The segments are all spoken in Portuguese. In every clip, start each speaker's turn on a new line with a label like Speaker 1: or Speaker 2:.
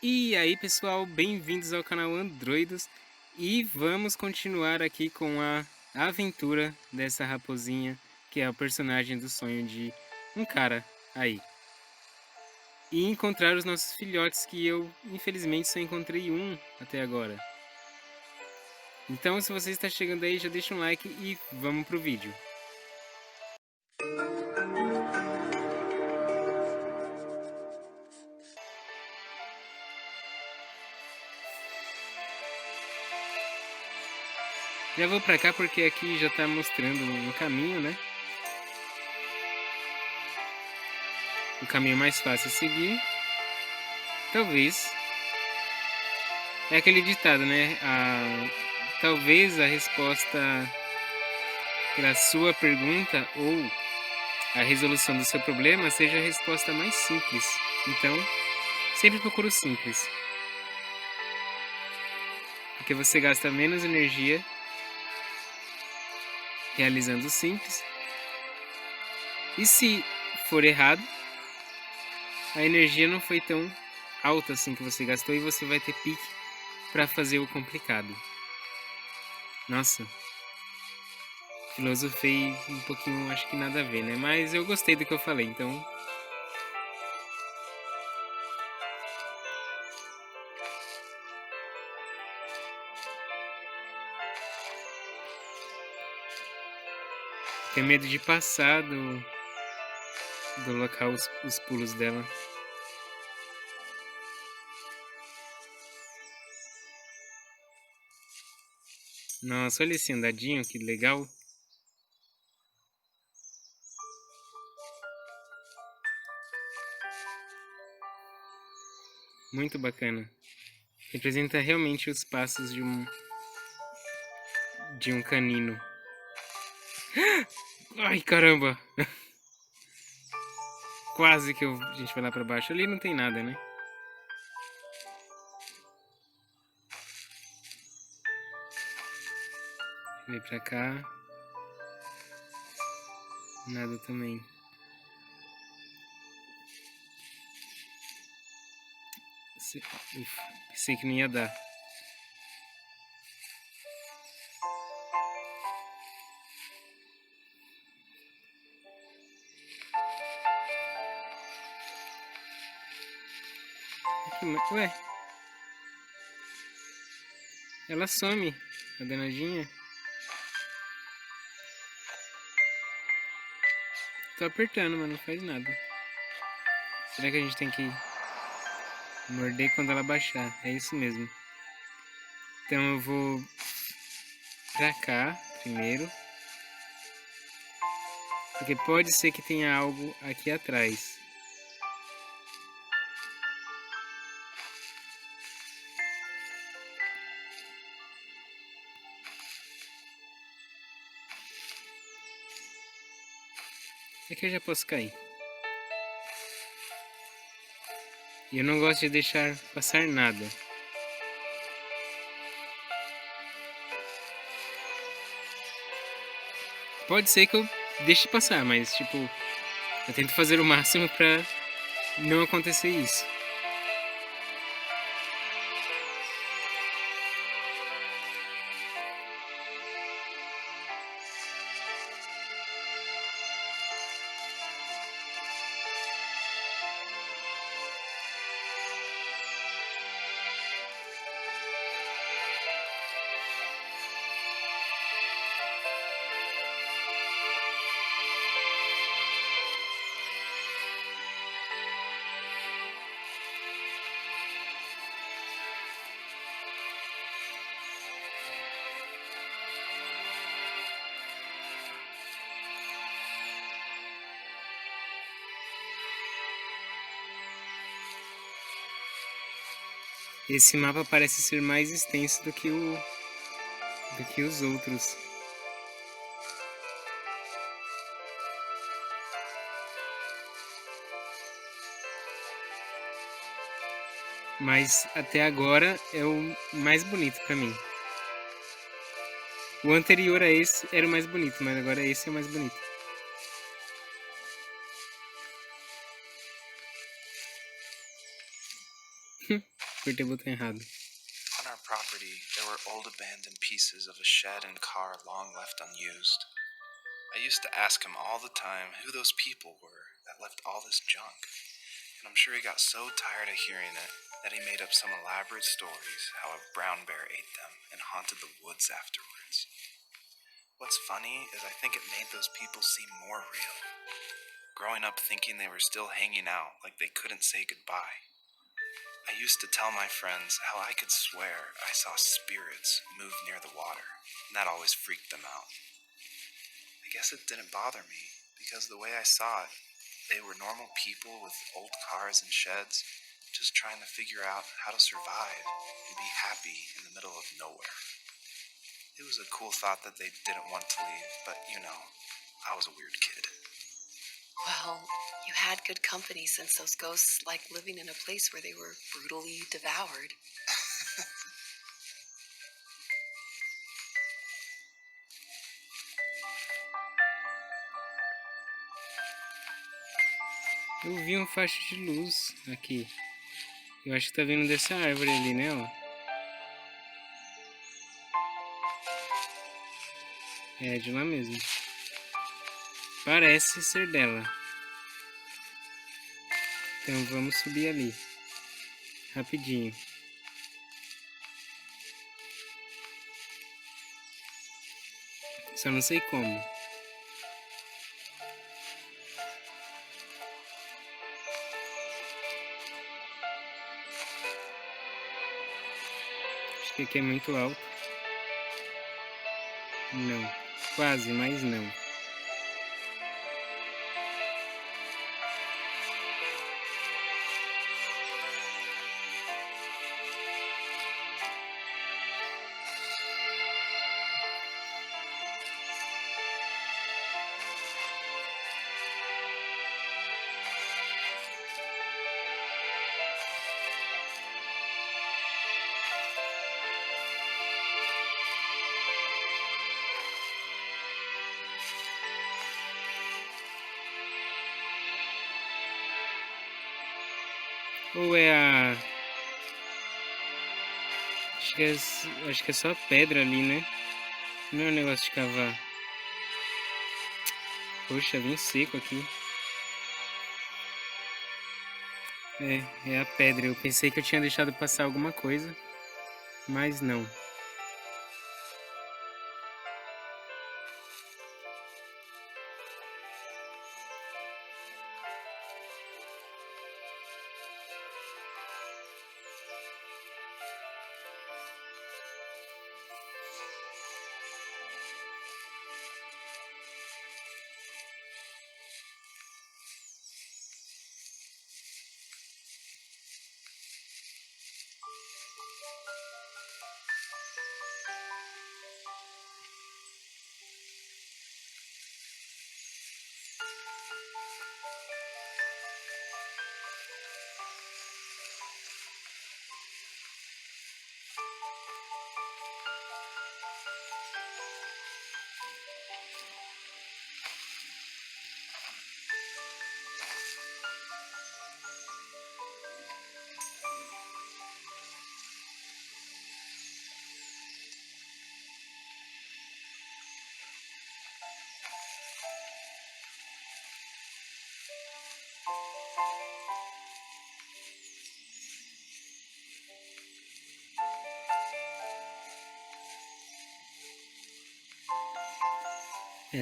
Speaker 1: E aí pessoal, bem-vindos ao canal Androidos e vamos continuar aqui com a aventura dessa raposinha que é o personagem do sonho de um cara aí. E encontrar os nossos filhotes que eu infelizmente só encontrei um até agora. Então se você está chegando aí já deixa um like e vamos pro vídeo. Já vou pra cá porque aqui já tá mostrando um caminho, né? O caminho mais fácil a seguir. Talvez. É aquele ditado, né? Talvez a resposta para a sua pergunta ou a resolução do seu problema seja a resposta mais simples. Então, sempre procure o simples. Porque você gasta menos energia realizando o simples. E se for errado, a energia não foi tão alta assim que você gastou e você vai ter pique para fazer o complicado. Nossa, filosofei um pouquinho, acho que nada a ver, né? Mas eu gostei do que eu falei, então. Tenho medo de passar do local os pulos dela. Nossa, olha esse andadinho, que legal. Muito bacana. Representa realmente os passos de um canino. Ai, caramba! Quase que a gente vai lá pra baixo. Ali não tem nada, né? Vem pra cá. Nada também. Ufa, pensei que não ia dar. Ué? Ela some, a danadinha. Tô apertando, mas não faz nada. Será que a gente tem que morder quando ela baixar? É isso mesmo. Então eu vou pra cá primeiro. Porque pode ser que tenha algo aqui atrás. Aqui eu já posso cair. E eu não gosto de deixar passar nada. Pode ser que eu deixe passar, mas tipo, eu tento fazer o máximo pra não acontecer isso. Esse mapa parece ser mais extenso do que os outros. Mas até agora é o mais bonito pra mim. O anterior a esse era o mais bonito, mas agora esse é o mais bonito. Apertei o botão errado.
Speaker 2: On our property, there were old abandoned pieces of a shed and car long left unused. I used to ask him all the time who those people were that left all this junk, and I'm sure he got so tired of hearing it that he made up some elaborate stories how a brown bear ate them and haunted the woods afterwards. What's funny is I think it made those people seem more real. Growing up thinking they were still hanging out like they couldn't say goodbye. I used to tell my friends how I could swear I saw spirits move near the water, and that always freaked them out. I guess it didn't bother me, because the way I saw it, they were normal people with old cars and sheds, just trying to figure out how to survive and be happy in the middle of nowhere. It was a cool thought that they didn't want to leave, but you know, I was a weird kid.
Speaker 3: Well, you had good company since those ghosts liked living in a place where they were brutally devoured.
Speaker 1: Eu vi uma faixa de luz aqui. Eu acho que tá vindo dessa árvore ali, né, ó. É, de lá mesmo. Parece ser dela. Então vamos subir ali. Rapidinho. Só não sei como. Acho que aqui é muito alto. Não. Quase, mas não. Ou é a... Acho que é só pedra ali, né? Não é um negócio de cavar. Poxa, bem seco aqui. É a pedra. Eu pensei que eu tinha deixado passar alguma coisa, mas não.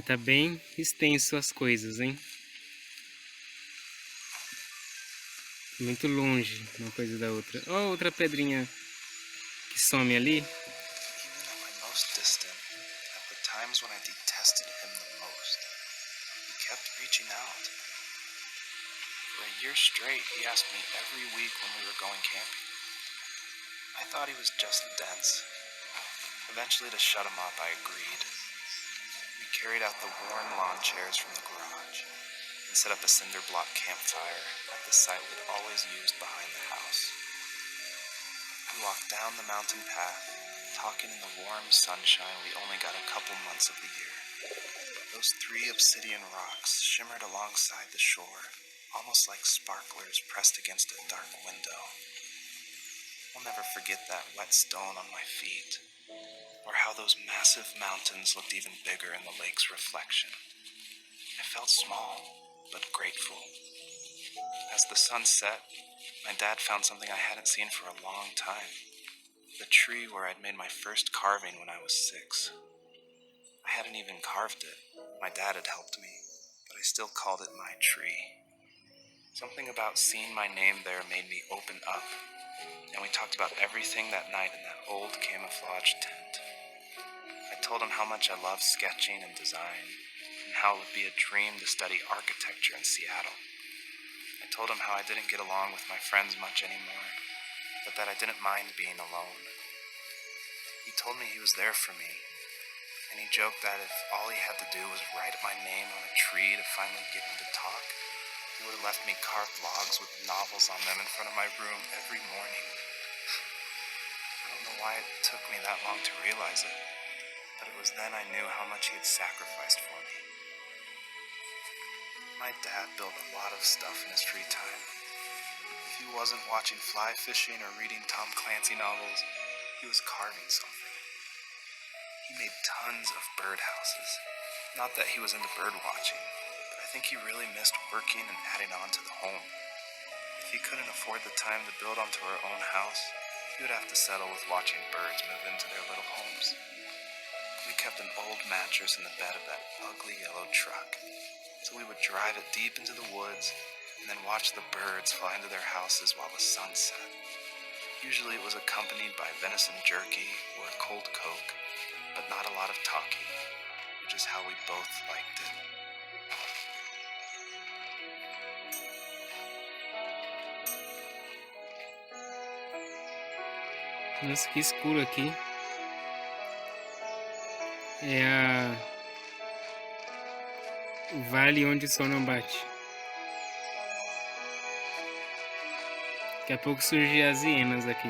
Speaker 1: Tá bem extenso as coisas, hein? Muito longe uma coisa da outra. Ó, outra pedrinha que some ali.
Speaker 2: Even at my most distant, at the times when I detested him the most, he kept reaching out. For a year straight, he asked me every week when we were going camping. I thought he was just dense. Eventually, to shut him up, I agreed. We carried out the worn lawn chairs from the garage and set up a cinder block campfire at the site we'd always used behind the house. We walked down the mountain path, talking in the warm sunshine we only got a couple months of the year. Those 3 obsidian rocks shimmered alongside the shore, almost like sparklers pressed against a dark window. One forget that wet stone on my feet, or how those massive mountains looked even bigger in the lake's reflection. I felt small, but grateful. As the sun set, my dad found something I hadn't seen for a long time. The tree where I'd made my first carving when I was 6. I hadn't even carved it. My dad had helped me, but I still called it my tree. Something about seeing my name there made me open up, and we talked about everything that night in that old camouflage tent. I told him how much I loved sketching and design, and how it would be a dream to study architecture in Seattle. I told him how I didn't get along with my friends much anymore, but that I didn't mind being alone. He told me he was there for me, and he joked that if all he had to do was write my name on a tree to finally get me to talk, he would have left me carved logs with novels on them in front of my room every morning. I don't know why it took me that long to realize it, but it was then I knew how much he had sacrificed for me. My dad built a lot of stuff in his free time. If he wasn't watching fly fishing or reading Tom Clancy novels, he was carving something. He made tons of birdhouses. Not that he was into bird watching, but I think he really missed working and adding on to the home. If he couldn't afford the time to build onto our own house, he would have to settle with watching birds move into their little homes. We kept an old mattress in the bed of that ugly yellow truck, so we would drive it deep into the woods and then watch the birds fly into their houses while the sun set. Usually it was accompanied by venison jerky or a cold Coke, but not a lot of talking, which is how we both liked it.
Speaker 1: Nossa, que escuro aqui. É o vale onde o sol não bate. Daqui a pouco surgem as hienas aqui.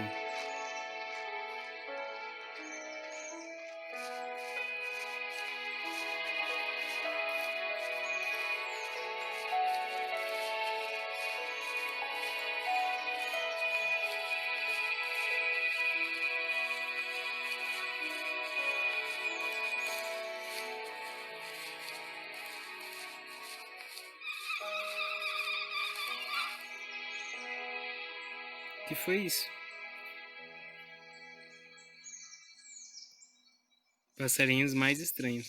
Speaker 1: O que foi isso? Passarinhos mais estranhos.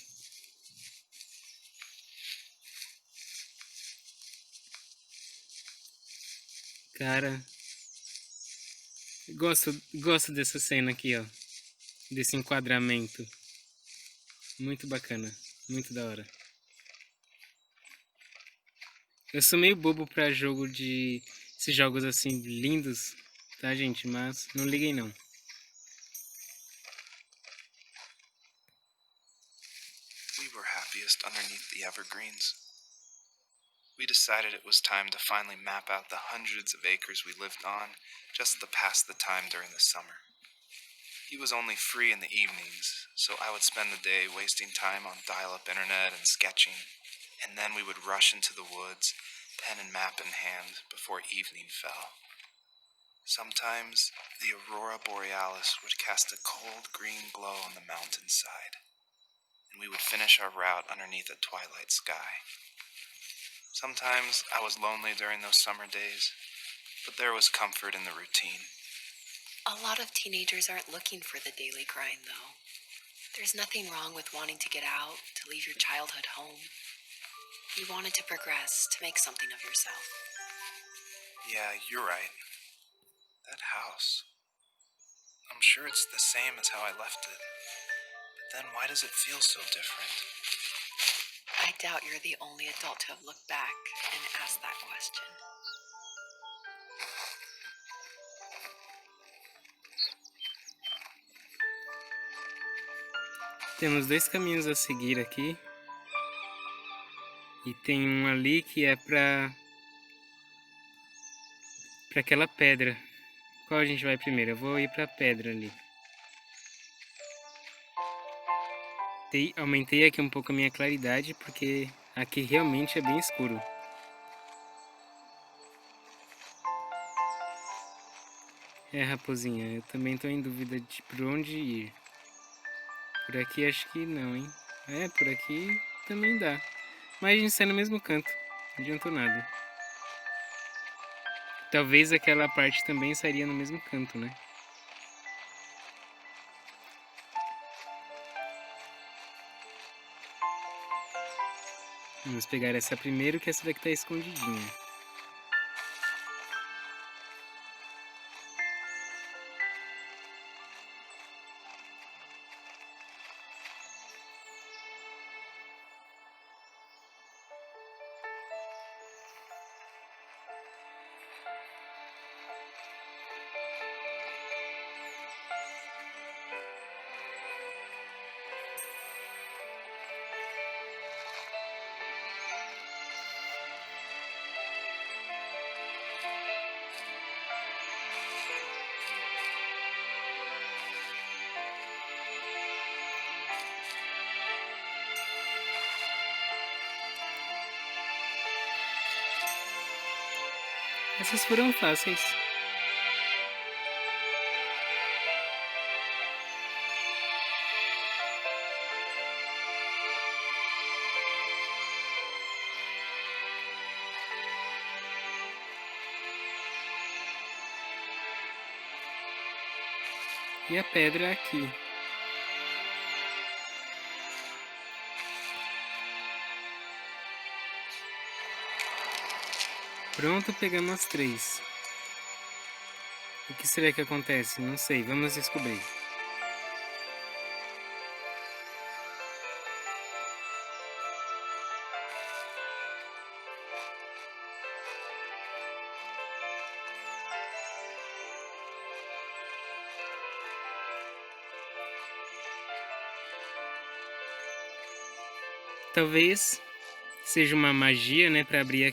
Speaker 1: Cara, gosto dessa cena aqui, ó. Desse enquadramento. Muito bacana, muito da hora. Eu sou meio bobo pra esses jogos assim lindos, tá, gente? Mas não liguem não.
Speaker 2: We were happiest underneath the evergreens. We decided it was time to finally map out the hundreds of acres we lived on just to pass the time during the summer. He was only free in the evenings, so I would spend the day wasting time on dial-up internet and sketching, and then we would rush into the woods, pen and map in hand, before evening fell. Sometimes the aurora borealis would cast a cold green glow on the mountainside, and we would finish our route underneath a twilight sky. Sometimes I was lonely during those summer days, but there was comfort in the routine.
Speaker 3: A lot of teenagers aren't looking for the daily grind, though. There's nothing wrong with wanting to get out, to leave your childhood home. You wanted to progress, to make something of yourself.
Speaker 2: Yeah, you're right. That house. I'm sure it's the same as how I left it. But then why does it feel so different?
Speaker 3: I doubt you're the only adult to have looked back and asked that question.
Speaker 1: Temos dois caminhos a seguir aqui. E tem um ali que é pra aquela pedra. Qual a gente vai primeiro? Eu vou ir pra pedra ali. Aumentei aqui um pouco a minha claridade, porque aqui realmente é bem escuro. É, raposinha, eu também tô em dúvida de por onde ir. Por aqui acho que não, hein? É, por aqui também dá. Mas a gente sai no mesmo canto, não adiantou nada. Talvez aquela parte também sairia no mesmo canto, né? Vamos pegar essa primeiro, que essa daqui tá escondidinha. Essas foram fáceis. E a pedra aqui. Pronto, pegamos as 3. O que será que acontece? Não sei, vamos descobrir. Talvez seja uma magia, né, para abrir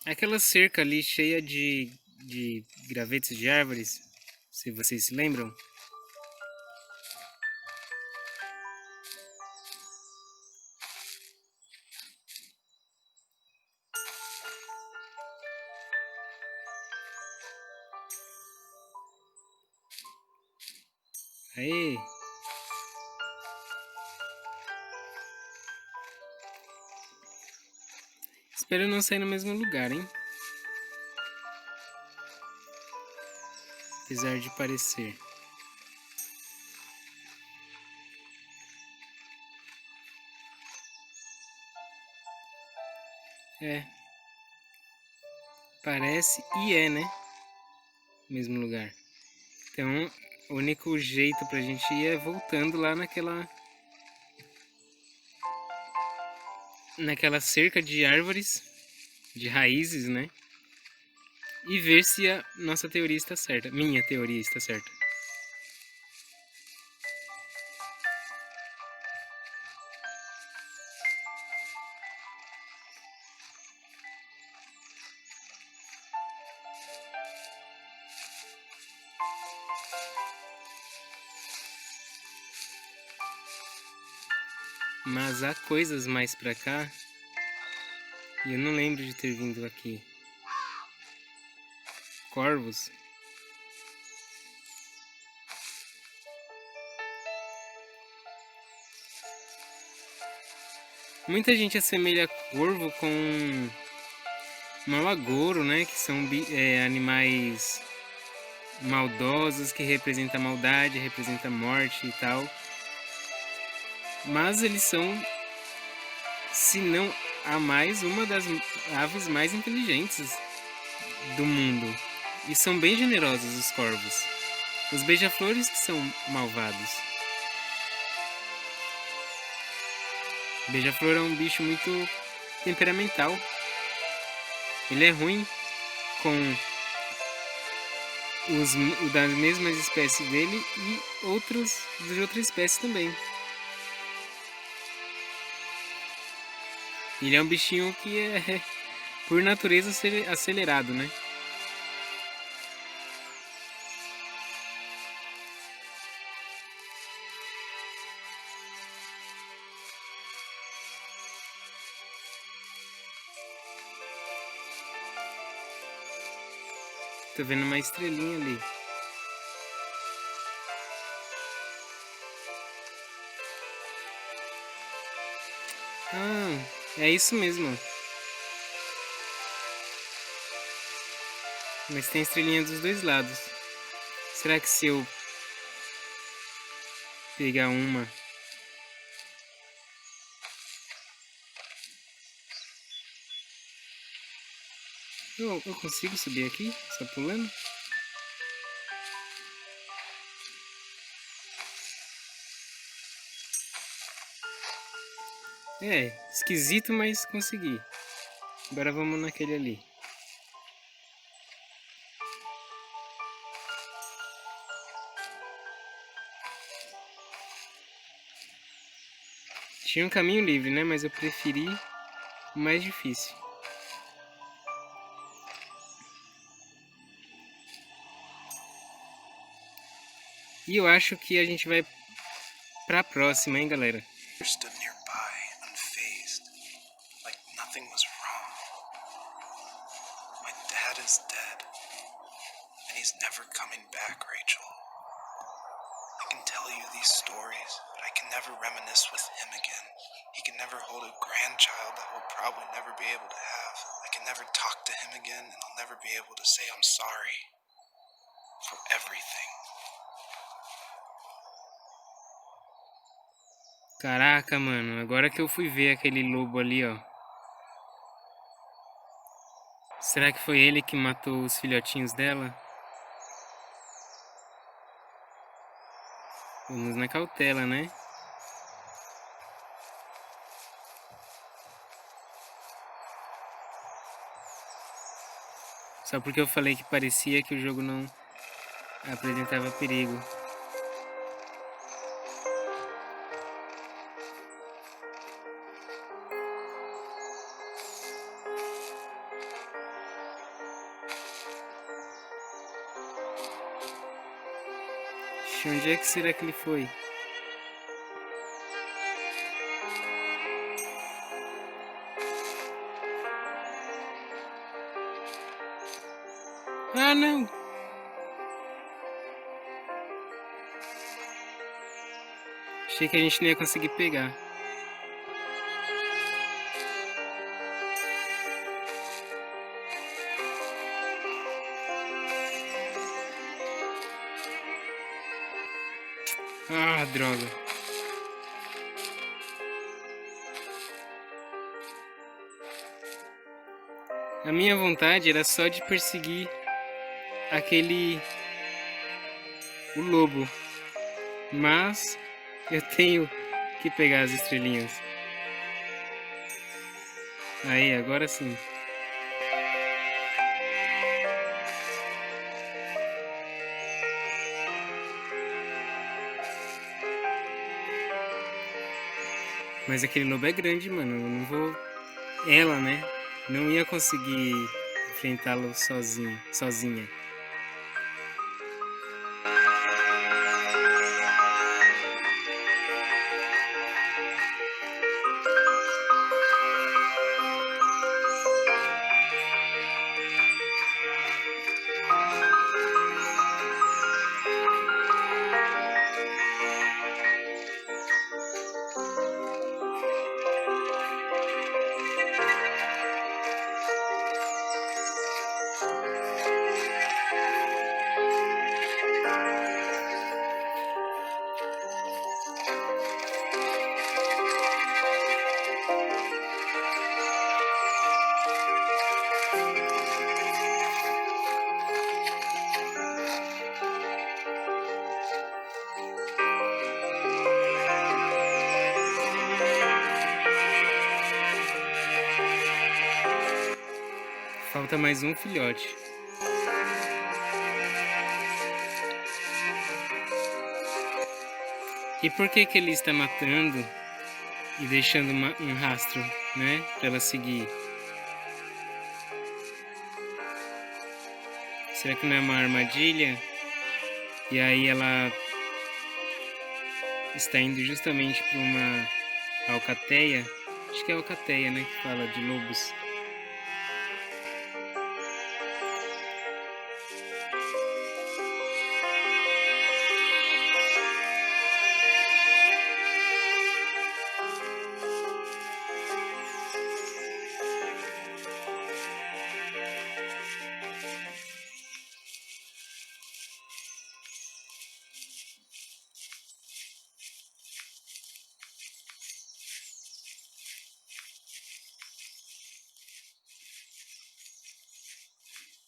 Speaker 1: aquela cerca ali cheia de gravetos de árvores, se vocês se lembram. Aê! Espero não sair no mesmo lugar, hein? Apesar de parecer. É. Parece e é, né? Mesmo lugar. Então, o único jeito pra gente ir é voltando lá naquela cerca de árvores, de raízes, né? E ver se a nossa teoria está certa. Minha teoria está certa. Mas há coisas mais pra cá e eu não lembro de ter vindo aqui. Corvos. Muita gente assemelha corvo com malagouro, né? Que são animais maldosos, que representam a maldade, representam a morte e tal. Mas eles são, se não a mais, uma das aves mais inteligentes do mundo. E são bem generosos os corvos. Os beija-flores que são malvados. O beija-flor é um bicho muito temperamental. Ele é ruim com o das mesmas espécies dele e outros de outra espécie também. Ele é um bichinho que é, por natureza, acelerado, né? Tô vendo uma estrelinha ali. Ah, é isso mesmo. Mas tem estrelinha dos dois lados. Será que se eu pegar uma... Eu consigo subir aqui? Só pulando? É, esquisito, mas consegui. Agora vamos naquele ali. Tinha um caminho livre, né? Mas eu preferi o mais difícil. E eu acho que a gente vai pra próxima, hein, galera?
Speaker 2: Stood nearby, unfazed, like nothing was wrong. My dad is dead, and he's never coming back, Rachel. I can tell you these stories, but I can never reminisce with him again. He can never hold a grandchild that we'll probably never be able to have. I can never talk to him again, and I'll never be able to say I'm sorry for everything.
Speaker 1: Caraca, mano, agora que eu fui ver aquele lobo ali, ó. Será que foi ele que matou os filhotinhos dela? Vamos na cautela, né? Só porque eu falei que parecia que o jogo não apresentava perigo. Onde é que será que ele foi? Ah, não! Achei que a gente não ia conseguir pegar. Ah, droga. A minha vontade era só de perseguir o lobo. Mas eu tenho que pegar as estrelinhas. Aí, agora sim. Mas aquele lobo é grande, mano. Eu não vou... Ela, né? Não ia conseguir enfrentá-lo sozinha. Falta mais um filhote. E por que que ele está matando e deixando um rastro, né? Pra ela seguir? Será que não é uma armadilha? E aí ela está indo justamente para uma alcateia. Acho que é alcateia, né? Que fala de lobos.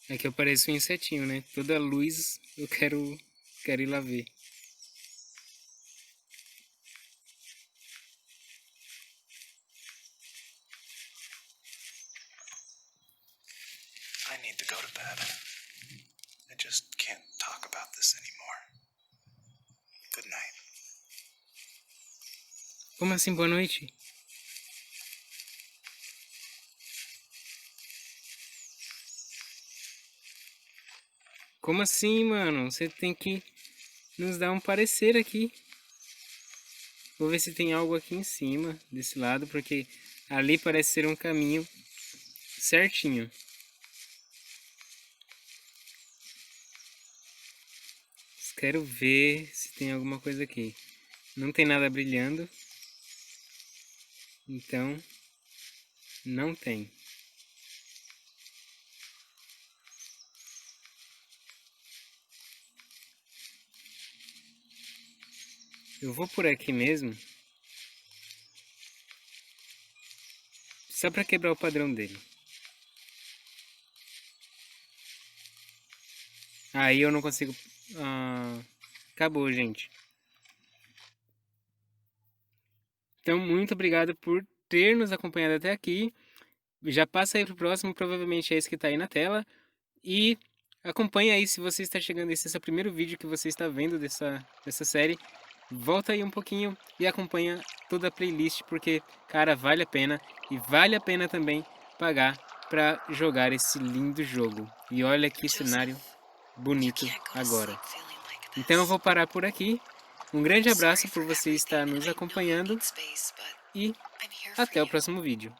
Speaker 1: É que eu pareço um insetinho, né? Toda luz eu quero ir lá ver.
Speaker 2: I need to go to bed. I just can't talk about this anymore. Good night.
Speaker 1: Como assim, boa noite? Como assim, mano? Você tem que nos dar um parecer aqui. Vou ver se tem algo aqui em cima, desse lado, porque ali parece ser um caminho certinho. Quero ver se tem alguma coisa aqui. Não tem nada brilhando. Então, não tem. Eu vou por aqui mesmo. Só para quebrar o padrão dele. Aí eu não consigo... acabou, gente. Então, muito obrigado por ter nos acompanhado até aqui. Já passa aí pro próximo, provavelmente é esse que tá aí na tela. E acompanha aí se você está chegando, esse é o primeiro vídeo que você está vendo dessa série. Volta aí um pouquinho e acompanha toda a playlist, porque, cara, vale a pena. E vale a pena também pagar para jogar esse lindo jogo. E olha que cenário bonito agora. Então eu vou parar por aqui. Um grande abraço por você estar nos acompanhando. E até o próximo vídeo.